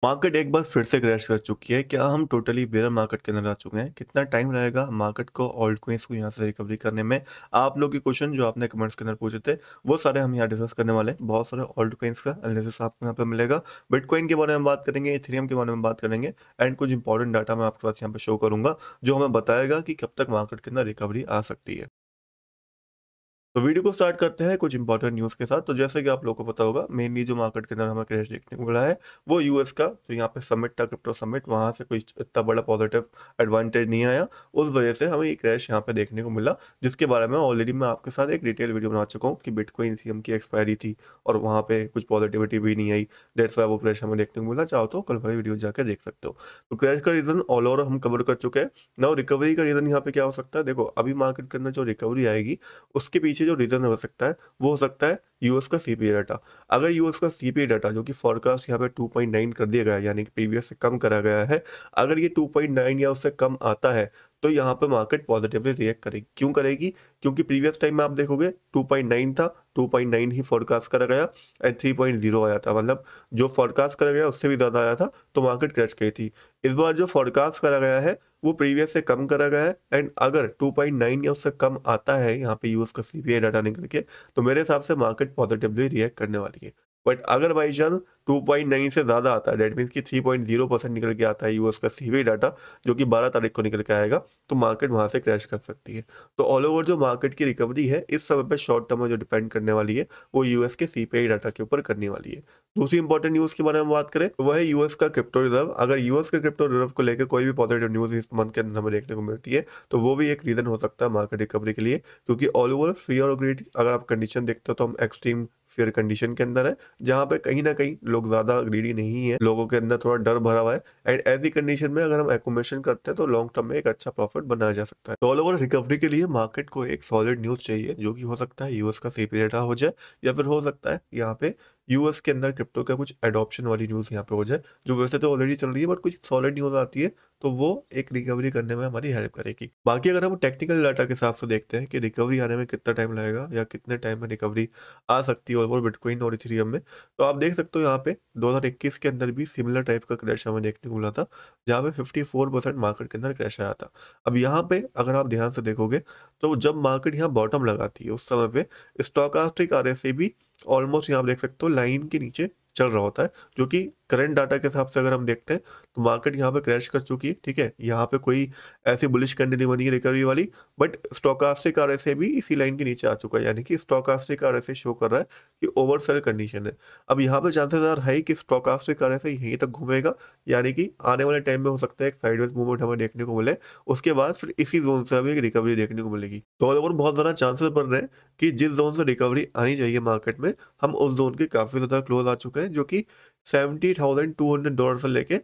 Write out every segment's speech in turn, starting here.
Market एक बार फिर से क्रैश कर चुकी है। क्या हम टोटली बेयर मार्केट के अंदर आ चुके हैं? कितना टाइम रहेगा मार्केट को ऑल्ट कॉइन्स को यहाँ से रिकवरी करने में? आप लोग के क्वेश्चन जो आपने कमेंट्स के अंदर पूछे थे, वो सारे हम यहाँ डिस्कस करने वाले हैं। बहुत सारे ऑल्ट कॉइन्स का एनालिसिस आपको यहाँ पे मिलेगा। बिटकॉइन के बारे में बात करेंगे, इथेरियम के बारे में बात करेंगे एंड कुछ इंपॉर्टेंट डाटा मैं आपके पास यहाँ पे शो करूंगा, जो हमें बताएगा कि कब तक मार्केट के अंदर रिकवरी आ सकती है। तो वीडियो को स्टार्ट करते हैं कुछ इंपॉर्टेंट न्यूज़ के साथ। तो जैसे कि आप लोगों को पता होगा, मेनली जो मार्केट के अंदर हमें क्रैश देखने को मिला है वो यूएस का जो यहाँ पे समिट था, क्रिप्टो समिट, वहाँ से कोई इतना बड़ा पॉजिटिव एडवांटेज नहीं आया। उस वजह से हमें ये क्रैश यहाँ पे देखने को मिला, जिसके बारे में ऑलरेडी मैं आपके साथ एक डिटेल वीडियो बना चुका हूँ कि बिटकॉइन सीएम की एक्सपायरी थी और वहाँ पे कुछ पॉजिटिविटी भी नहीं आई। डेट्स वाई वो क्रैश हमें देखने को मिला। चाहो तो कल वाली वीडियो जाकर देख सकते हो। तो क्रैश का रीजन ऑल ओवर हम कवर कर चुके हैं। नाउ रिकवरी का रीजन यहाँ पे क्या हो सकता है? देखो, अभी मार्केट के अंदर जो रिकवरी आएगी उसके पीछे जो रीजन हो सकता है वो हो सकता है यूएस का सीपीआई डाटा। अगर यूएस का सीपीआई डाटा जो कि फॉरकास्ट यहाँ पे 2.9 कर दिया गया है, यानी कि प्रीवियस से कम करा गया है, अगर ये 2.9 या उससे कम आता है तो यहाँ पे मार्केट पॉजिटिवली रिएक्ट करेगी। क्यों करेगी? क्योंकि प्रीवियस टाइम में आप देखोगे 2.9 था, 2.9 ही फॉरकास्ट करा गया एंड 3.0 आया था, मतलब जो फॉरकास्ट करा गया उससे भी ज़्यादा आया था, तो मार्केट क्रैश गई थी। इस बार जो फॉरकास्ट करा गया है वो प्रीवियस से कम करा गया है एंड अगर 2.9 या उससे कम आता है यहाँ पे यूएस का सीपीआई डाटा निकल के, तो मेरे हिसाब से मार्केट पॉजिटिवली रिएक्ट करने वाली है। बट अगर बाई चांस 2.9 से ज़्यादा आता है, डेट मीन्स कि 3.0% निकल के आता है यूएस का सीपीआई डाटा, जो कि 12 तारीख को निकल के आएगा, तो मार्केट वहाँ से क्रैश कर सकती है। तो ऑल ओवर जो मार्केट की रिकवरी है इस समय पे शॉर्ट टर्म में जो डिपेंड करने वाली है वो यूएस के सीपीआई डाटा के ऊपर करने वाली है। दूसरी इंपॉर्टेंट न्यूज़ के बारे में बात करें तो वह है यूएस का क्रिप्टो रिजर्व। अगर यूएस के क्रिप्टो रिजर्व को लेकर कोई भी पॉजिटिव न्यूज़ इस मंथ के अंदर हमें देखने को मिलती है तो वो भी एक रीज़न हो सकता है मार्केट रिकवरी के लिए, क्योंकि ऑल ओवर फियर और ग्रीड अगर आप कंडीशन देखते हो तो हम एक्सट्रीम फियर कंडीशन के अंदर है, जहाँ पे कहीं ना कहीं लोग ज़्यादा ग्रीडी नहीं है, लोगों के अंदर थोड़ा डर भरा हुआ है एंड ऐसी कंडीशन में अगर हम एक्यूमुलेशन करते हैं तो लॉन्ग टर्म में एक अच्छा प्रॉफिट बनाया जा सकता है। तो ऑल ओवर रिकवरी के लिए मार्केट को एक सॉलिड न्यूज़ चाहिए, जो कि हो सकता है यूएस का सीपीआई डाटा हो जाए या फिर हो सकता है यहाँ पे यूएस के अंदर क्रिप्टो का कुछ एडॉप्शन वाली न्यूज़ यहाँ पे हो जाए, जो वैसे तो ऑलरेडी चल रही है, बट कुछ सॉलिड न्यूज़ आती है तो वो एक रिकवरी करने में हमारी हेल्प करेगी। बाकी अगर हम टेक्निकल डाटा के हिसाब से देखते हैं कि रिकवरी आने में कितना टाइम लगेगा या कितने टाइम में रिकवरी आ सकती है और बिटकॉइन और इथेरियम में, तो आप देख सकते हो यहाँ पे 2021 के अंदर भी सिमिलर टाइप का क्रैश हमें देखने को मिला था, जहाँ पे 54% मार्केट के अंदर क्रैश आया था। अब यहाँ पे अगर आप ध्यान से देखोगे तो जब मार्केट यहाँ बॉटम लगाती है उस समय पे स्टॉकास्टिक आरएसआई भी ऑलमोस्ट यहाँ आप देख सकते हो लाइन के नीचे चल रहा होता है, जो कि करंट डाटा के हिसाब से अगर हम देखते हैं तो मार्केट यहाँ पे क्रैश कर चुकी है। ठीक है, यहाँ पे कोई ऐसी बुलिश कैंडल नहीं बनी है रिकवरी वाली, बट स्टॉकास्टिक आरएसआई भी इसी लाइन के नीचे आ चुका है, यानी कि स्टॉकास्टिक आरएसआई शो कर रहा है कि ओवरसेल कंडीशन है। अब यहाँ पे चांसेस है कि स्टॉकास्टिक आरएसआई यहीं तक घूमेगा, यानी कि आने वाले टाइम में हो सकता है एक साइडवेज मूवमेंट हमें देखने को मिले, उसके बाद फिर इसी जोन से हमें एक रिकवरी देखने को मिलेगी। तो और बहुत ज़्यादा चांसेस बन रहे हैं कि जिस जोन से रिकवरी आनी चाहिए मार्केट में, हम उस जोन के काफ़ी ज़्यादा क्लोज आ चुके हैं, जो कि $70,200 से लेके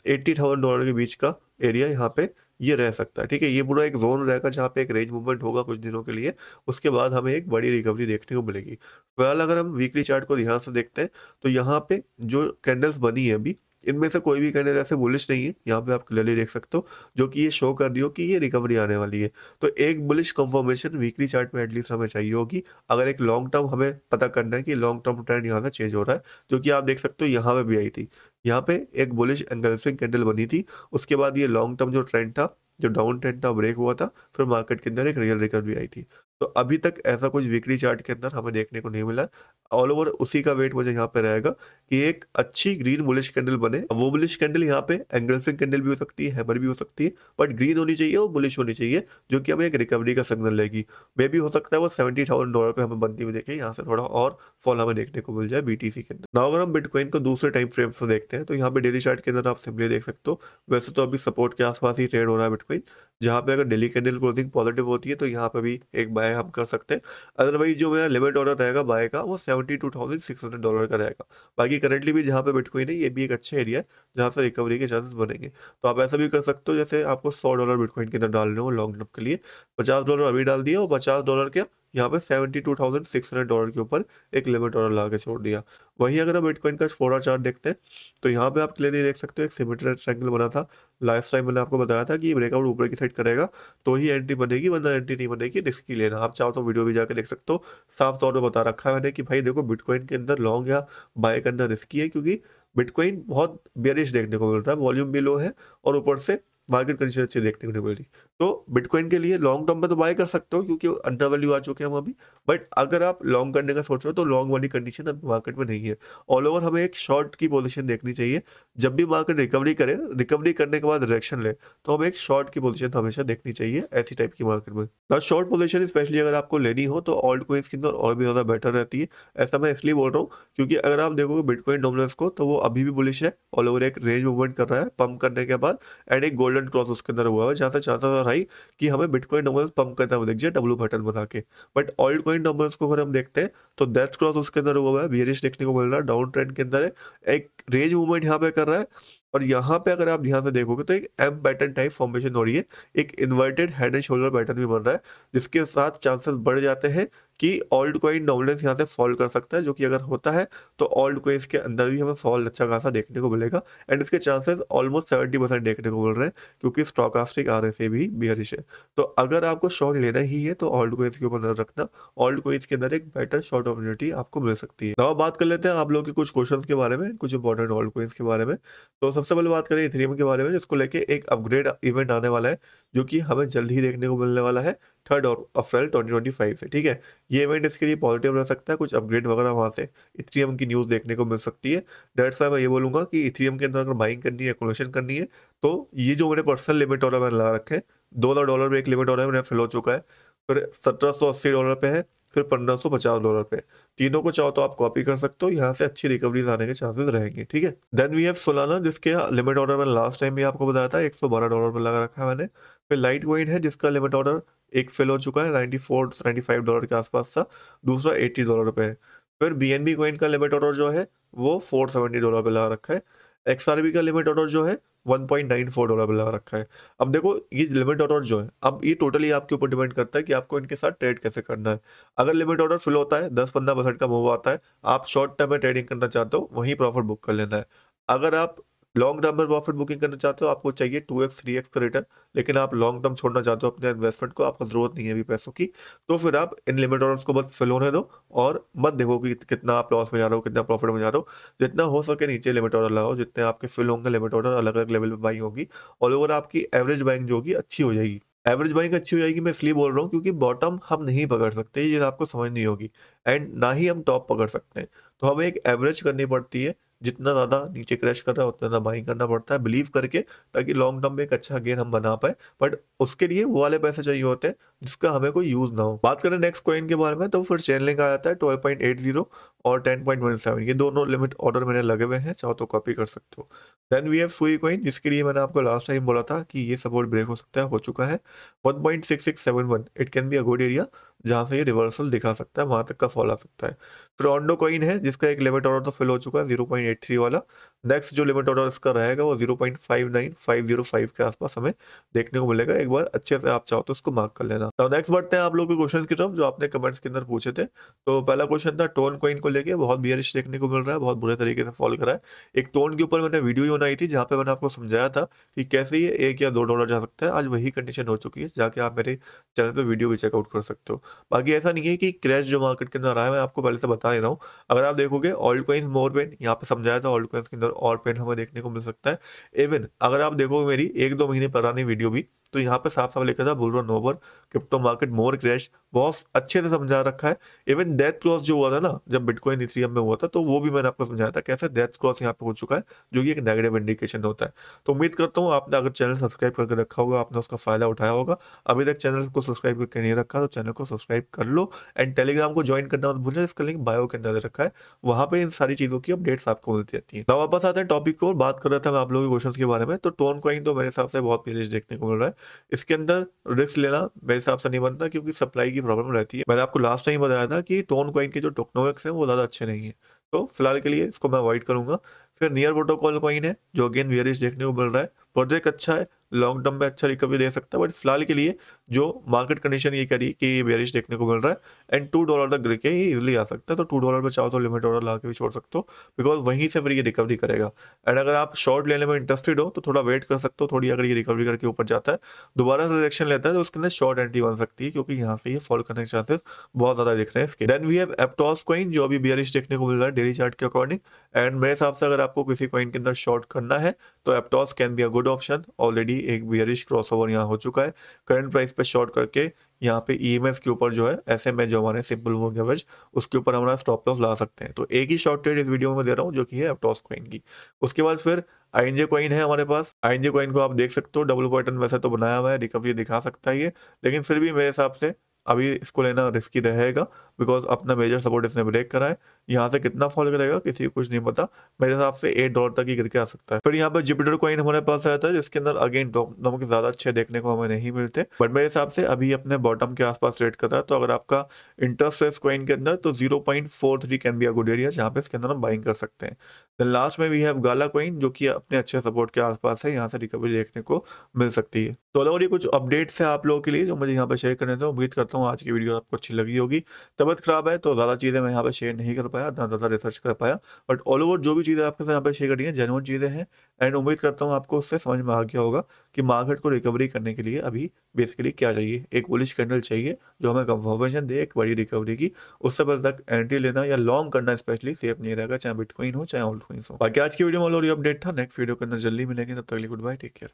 $80,000 के बीच का एरिया यहाँ पे ये रह सकता है। ठीक है, ये पूरा एक जोन रहेगा जहाँ पे एक रेंज मूवमेंट होगा कुछ दिनों के लिए, उसके बाद हमें एक बड़ी रिकवरी देखने को मिलेगी। फिलहाल अगर हम वीकली चार्ट को ध्यान से देखते हैं तो यहाँ पे जो कैंडल्स बनी है अभी, इनमें से कोई भी कैंडल ऐसे बुलिश नहीं है, यहाँ पे आप क्लियरली देख सकते हो, जो कि ये शो कर रही हो कि ये रिकवरी आने वाली है। तो एक बुलिश कंफर्मेशन वीकली चार्ट में एटलीस्ट हमें चाहिए होगी, अगर एक लॉन्ग टर्म हमें पता करना है कि लॉन्ग टर्म ट्रेंड यहाँ से चेंज हो रहा है, जो कि आप देख सकते हो यहाँ पे भी आई थी। यहाँ पे एक बुलिश एंगल्फिंग कैंडल बनी थी, उसके बाद ये लॉन्ग टर्म जो ट्रेंड था, जो डाउन ट्रेंड था, ब्रेक हुआ था, फिर मार्केट के अंदर एक रियल रिकवरी आई थी। तो अभी तक ऐसा कुछ वीकली चार्ट के अंदर हमें देखने को नहीं मिला। ऑल ओवर उसी का वेट मुझे यहाँ पे रहेगा कि एक अच्छी ग्रीन बुलिश कैंडल बने। अब वो बुलिश कैंडल यहाँ पे एंगल्फिंग कैंडल भी हो सकती है, हैमर भी हो सकती है, बट ग्रीन होनी चाहिए और बुलिश होनी चाहिए, जो कि हमें एक रिकवरी का सिग्नल लेगी। मे भी हो सकता है वो $70,000 पे हमें बनती हुई देखे, यहाँ से थोड़ा और फॉल हमें देखने को मिल जाए बीटीसी के अंदर। ना अगर हम बिटकॉइन को दूसरे टाइम फ्रेम से देखते हैं तो यहाँ पे डेली चार्ट के अंदर आप सिंपली देख सकते हो, वैसे तो अभी सपोर्ट के आसपास ही ट्रेड हो रहा है बिटकॉइन, जहाँ पे अगर डेली कैंडल क्लोजिंग पॉजिटिव होती है तो यहाँ पे भी एक बाय हम कर सकते हैं। अदरवाइज जो मेरा लिमिट ऑर्डर रहेगा बाय का वो $72,600 का रहेगा। बाकी करंटली भी जहाँ पे बिटकॉइन है ये भी एक अच्छा एरिया है जहाँ से रिकवरी के चांसेस बनेंगे। तो आप ऐसा भी कर सकते हो, जैसे आपको $100 बिटकॉइन के अंदर डालने हो लॉन्ग टर्म के लिए, $50 अभी डाल दिया और $50 के यहाँ पे $72,600 के ऊपर एक लिमिट ऑर्डर लगा के छोड़ दिया। वहीं अगर आप बिटकॉइन का 4 आवर चार्ट देखते हैं तो यहाँ पे आप क्लियरली देख सकते हो एक सिमेट्रिक ट्रायंगल बना था। लास्ट टाइम मैंने आपको बताया था कि ये ब्रेकआउट ऊपर की साइड करेगा तो ही एंट्री बनेगी, वरना एंट्री नहीं बनेगी, रिस्क ही लेना। आप चाहो तो वीडियो भी जाकर देख सकते हो, साफ तौर पे बता रखा है मैंने कि भाई देखो बिटकॉइन के अंदर लॉन्ग या बाय करना रिस्की है, क्योंकि बिटकॉइन बहुत बेयरिश देखने को मिल रहा है, वॉल्यूम भी लो है और ऊपर से मार्केट कंडीशन अच्छी देखने को नहीं मिल रही। तो बिटकॉइन के लिए लॉन्ग टर्म में तो बाय कर सकते हो क्योंकि अंडर वैल्यू आ चुके हैं हम अभी। बट अगर आप लॉन्ग करने का सोच रहे हो तो लॉन्ग वाली कंडीशन अभी मार्केट में नहीं है। ऑल ओवर हमें एक शॉर्ट की पोजीशन देखनी चाहिए। जब भी मार्केट रिकवरी करे, रिकवरी करने के बाद डायरेक्शन ले, तो हमें एक शॉर्ट की पोजीशन हमेशा देखनी चाहिए ऐसी टाइप की मार्केट में। ना शॉर्ट पोजीशन स्पेशली अगर आपको लेनी हो तो ऑल्ट कोइंस के अंदर और भी ज़्यादा बेटर रहती है। ऐसा मैं इसलिए बोल रहा हूँ क्योंकि अगर आप देखोगे बिटकॉइन डोमिनेंस को तो वो अभी भी बुलिश है। ऑल ओवर एक रेंज मूवमेंट कर रहा है पंप करने के बाद, एंड एक गोल्डन क्रॉस उसके अंदर हुआ है जहाँ से चांसेस है हाई कि हमें बिटकॉइन डोमिनेंस पंप करता हुआ दिख जाए डब्ल्यू पैटर्न बना के। बट ऑल्ट कॉइन डोमिनेंस को अगर हम देखते हैं तो डेथ क्रॉस उसके अंदर हुआ है, बेयरिश देखने को मिल रहा है, डाउन ट्रेंड के अंदर है, एक रेंज मूवमेंट यहाँ पे कर रहा है। और यहाँ पे अगर आप ध्यान से देखोगे तो एक एम पैटर्न टाइप फॉर्मेशन हो रही है, एक inverted head and shoulder pattern भी बन रहा है, जिसके साथ चांसेस बढ़ जाते हैं कि ऑल्ट कॉइन डोमिनेंस यहाँ से फॉल कर सकता है, जो कि अगर होता है तो ऑल्ट कॉइन्स के अंदर भी हमें फॉल अच्छा खासा देखने को मिलेगा। एंड इसके चांसेस ऑलमोस्ट 70% देखने को मिल रहे हैं क्योंकि स्टॉकास्टिक आर से भी बियरिश है। तो अगर आपको शॉर्ट लेना ही है तो ऑल्ट कॉइन्स के ऊपर नजर रखना, ऑल्ट कॉइन्स के अंदर एक बेटर शॉर्ट अपॉर्चुनिटी आपको मिल सकती है। अब बात कर लेते हैं आप लोग के कुछ क्वेश्चंस के बारे में, कुछ इंपॉर्टेंट ऑल्ट कॉइन्स के बारे में। तो सबसे पहले बात करें इथेरियम के बारे में, जिसको लेके एक अपग्रेड इवेंट आने वाला है जो कि हमें जल्द ही देखने को मिलने वाला है 3 अप्रैल 2025 से। ठीक है, ये इवेंट इसके लिए पॉजिटिव रह सकता है, कुछ अपग्रेड वगैरह वहाँ से इथेरियम की न्यूज़ देखने को मिल सकती है। दैट्स व्हाई मैं ये बोलूंगा कि इथेरियम के अंदर अगर बाइंग करनी है, एक्विजिशन करनी है, तो ये जो मेरे पर्सनल लिमिट ऑर्डर मैंने लगा रखे हैं, $2 पे एक लिमिट ऑर्डर मेरा फिल हो चुका है, फिर $1780 पे है, फिर $1550 पे। तीनों को चाहो तो आप कॉपी कर सकते हो, यहाँ से अच्छी रिकवरीज आने के चांसेस रहेंगे। ठीक है, देन वी हैव सोलाना, जिसके लिमिट ऑर्डर मैंने लास्ट टाइम भी आपको बताया था, $112 पे लगा रखा है मैंने। फिर लाइट कॉइन है जिसका लिमिट ऑर्डर एक फिल हो चुका है, $94-95 के आसपास था, दूसरा $80 पे है। फिर BNB कॉइन का लिमिट ऑर्डर जो है वो $470 पे लगा रखा है। XRP का लिमिट ऑर्डर जो है $1.94 पे लगा रखा है। अब देखो ये लिमिट ऑर्डर जो है, अब ये टोटली आपके ऊपर डिपेंड करता है कि आपको इनके साथ ट्रेड कैसे करना है। अगर लिमिट ऑर्डर फिल होता है, 10-15% का मूव आता है, आप शॉर्ट टर्म में ट्रेडिंग करना चाहते हो, वहीं प्रॉफिट बुक कर लेना है। अगर आप लॉन्ग टर्म में प्रॉफिट बुकिंग करना चाहते हो, आपको चाहिए 2x 3x का रिटर्न, लेकिन आप लॉन्ग टर्म छोड़ना चाहते हो अपने इन्वेस्टमेंट को, आपको जरूरत नहीं है अभी पैसों की, तो फिर आप इन लिमिट ऑर्डर्स को बस फिल होने दो और मत देखो कि कितना आप लॉस में जा रहे हो, कितना प्रॉफिट में जा रहे हो। जितना हो सके नीचे लिमिट ऑर्डर लगाओ, जितने आपके फिल होंगे लिमिट ऑर्डर अलग अलग लेवल पे बाइंग होगी, ऑल ओवर आपकी एवरेज बाइंग जो होगी अच्छी हो जाएगी। एवरेज बाइंग अच्छी हो जाएगी मैं इसलिए बोल रहा हूँ क्योंकि बॉटम हम नहीं पकड़ सकते, ये आपको समझ नहीं होगी, एंड ना ही हम टॉप पकड़ सकते हैं। तो हमें एक एवरेज करनी पड़ती है, जितना ज़्यादा नीचे क्रैश कर रहा है उतना ज़्यादा बाइंग करना पड़ता है बिलीव करके, ताकि लॉन्ग टर्म में एक अच्छा गेन हम बना पाए। बट उसके लिए वो वाले पैसे चाहिए होते हैं जिसका हमें कोई यूज़ ना हो। बात करें नेक्स्ट कॉइन के बारे में तो फिर चेनलिंक आ जाता है 12.80 और 10.17, ये दोनों लिमिट ऑर्डर मैंने लगे हुए हैं, चाहो तो कॉपी कर सकते हो। देन वी हैव सुई कॉइन, जिसके लिए मैंने आपको लास्ट टाइम बोला था कि ये सपोर्ट ब्रेक हो सकता है, हो चुका है 1.6671, it can be a good area जहाँ से ये रिवर्सल दिखा सकता है, वहां तक का फॉल आ सकता है। फिर ऑन्डो कॉइन है जिसका एक लिमिट ऑर्डर तो फिल हो चुका है 0.83 वाला, नेक्स्ट जो लिमिट ऑर्डर इसका रहेगा वो 0.59505 के आसपास हमें देखने को मिलेगा। एक बार अच्छे से आप चाहो तो उसको मार्क कर लेना। तो नेक्स्ट बढ़ते हैं आप लोगों के क्वेश्चन की तरफ जो आपने कमेंट्स के अंदर पूछे थे। तो पहला क्वेश्चन था टोन कॉइन को लेके, बहुत बियरिश देखने को मिल रहा है, बहुत बुरे तरीके से फॉल करा है। एक टोन के ऊपर मैंने वीडियो ही बनाई थी जहाँ पे मैंने आपको समझाया था कि कैसे ये $1 या $2 जा सकता है, आज वही कंडीशन हो चुकी है, जाके आप मेरे चैनल पे वीडियो भी चेकआउट कर सकते हो। बाकी ऐसा नहीं है कि क्रैश जो मार्केट के अंदर आया, मैं आपको पहले से बता ही रहा हूँ। अगर आप देखोगे ऑल्ट कॉइन्स मोर पेन, यहाँ पे समझाया था ऑल्ट कॉइन्स के अंदर और पेन हमें देखने को मिल सकता है। इवन अगर आप देखोगे मेरी 1-2 महीने पुरानी वीडियो भी, तो यहाँ पे साफ साफ लिखा था bull run over, crypto market more crash, बहुत अच्छे से समझा रखा है। इवन डेथ क्रॉस जो हुआ था ना जब बिटकॉइन इथेरियम में हुआ था, तो वो भी मैंने आपको समझाया था कैसे डेथ क्रॉस यहाँ पे हो चुका है, जो कि एक नेगेटिव इंडिकेशन होता है। तो उम्मीद करता हूँ आपने अगर चैनल सब्सक्राइब करके रखा होगा, आपने उसका फायदा उठाया होगा। अभी तक चैनल को सब्सक्राइब करके नहीं रखा तो चैनल को सब्सक्राइब कर लो, एंड टेलीग्राम को ज्वाइन करना मत भूलना, इसका लिंक बायो के अंदर दे रखा है, वहां पे इन सारी चीजों की अपडेट्स आपको मिलती रहती है। तो वापस आते हैं टॉपिक को, बात कर रहा था मैं आप लोगों के क्वेश्चन के बारे में। तो टोन कॉइन तो मेरे हिसाब से बहुत पेरिश देखने को मिल रहा है, इसके अंदर रिस्क लेना मेरे हिसाब से नहीं बनता क्योंकि सप्लाई की प्रॉब्लम रहती है। मैंने आपको लास्ट टाइम बताया था कि टोन कॉइन के जो टोकनोमिक्स हैं वो ज़्यादा अच्छे नहीं है, तो फिलहाल के लिए इसको मैं अवॉइड करूंगा। फिर नियर प्रोटोकॉल कॉइन है जो अगेन बेयरिश देखने को मिल रहा है, प्रोजेक्ट अच्छा है लॉन्ग टर्म में अच्छा रिकवरी दे सकता है, बट फिलहाल के लिए जो मार्केट कंडीशन ये करी कि ये बेरिश देखने को मिल रहा है एंड $2 तक गिर के ये इजीली आ सकता है। तो $2 पे चाहो तो लिमिट ऑर्डर ला के भी छोड़ सकते हो, बिकॉज वहीं से फिर ये रिकवरी करेगा। एंड अगर आप शॉर्ट लेने में इंटरेस्टेड हो तो थोड़ा वेट कर सकते हो, थोड़ी अगर ये रिकवरी करके ऊपर जाता है, दोबारा से डायरेक्शन लेता है, तो उसके अंदर शॉर्ट एंट्री बन सकती है, क्योंकि यहाँ पे ये फॉल करने के चांसेस बहुत ज्यादा दिख रहे हैं इसके। देन वी हैव एप्टॉस कॉइन, जो अभी बेरिश देखने को मिल रहा है डेली चार्ट के अकॉर्डिंग। एंड मेरे हिसाब से अगर आपको किसी कॉइन के अंदर शॉर्ट करना है तो Aptos can be a good option. Already एक बेरिश क्रॉसओवर यहाँ हो चुका है, करंट प्राइस पे शॉर्ट करके यहाँ पे ईएमएस के ऊपर जो है एसएमए जो हमारे सिंपल मूविंग एवरेज, उसके ऊपर हमारा स्टॉप लॉस ला सकते हैं। तो एक ही शॉर्ट ट्रेड इस वीडियो में दे रहा हूँ, जो कि है एप्टॉस कॉइन की। उसके बाद फिर आईएनजे कॉइन है हमारे पास। आईएनजे कॉइन को आप देख सकते हो, डबल पैटर्न वैसे तो बनाया हुआ है, रिकवरी दिखा सकता है ये, लेकिन फिर भी मेरे हिसाब से अभी इसको लेना रिस्की रहेगा, बिकॉज अपना मेजर सपोर्ट इसने ब्रेक करा है। यहाँ से कितना फॉल करेगा किसी को कुछ नहीं पता, मेरे हिसाब से $8 तक ही गिर के आ सकता है। फिर यहाँ पर जुपिटर कॉइन हमारे पास रहता है, जिसके अंदर अगेन नमक ज्यादा अच्छे देखने को हमें नहीं मिलते, बट मेरे हिसाब से अभी अपने बॉटम के आसपास ट्रेड कर रहा है। तो अगर आपका इंटरेस्ट है इस कॉइन के अंदर तो 0.43 can be a good area, जहाँ पे इसके अंदर हम बाइंग कर सकते हैं। देन लास्ट में वी हैव गाला कॉइन, जो कि अपने अच्छे सपोर्ट के आसपास है, यहाँ से रिकवरी देखने को मिल सकती है। तो और ये कुछ अपडेट्स है आप लोगों के लिए जो मुझे यहाँ पे शेयर करने थे। उम्मीद करता हूँ आज की वीडियो आपको अच्छी लगी होगी। तबियत खराब है तो ज़्यादा चीज़ें मैं यहाँ पे शेयर नहीं कर पाया, ना ज़्यादा रिसर्च कर पाया, बट ऑल ओवर जो भी चीज़ें आपके साथ यहाँ पे शेयर करी हैं जेन्युइन चीज़ें हैं। एंड उम्मीद करता हूँ आपको उससे समझ में आ गया होगा कि मार्केट को रिकवरी करने के लिए अभी बेसिकली क्या चाहिए। एक बुलिश कैंडल चाहिए जो हमें कंफर्मेशन दे एक बड़ी रिकवरी की, उससे पहले तक एंट्री लेना या लॉन्ग करना स्पेशली सेफ नहीं रहेगा, चाहे बिटकॉइन हो चाहे ऑल्ट कॉइन्स हो। बाकी आज की वीडियो में और अपडेट था, नेक्स्ट वीडियो के अंदर जल्दी मिलेंगे, तब तक के लिए गुड बाय, टेक केयर।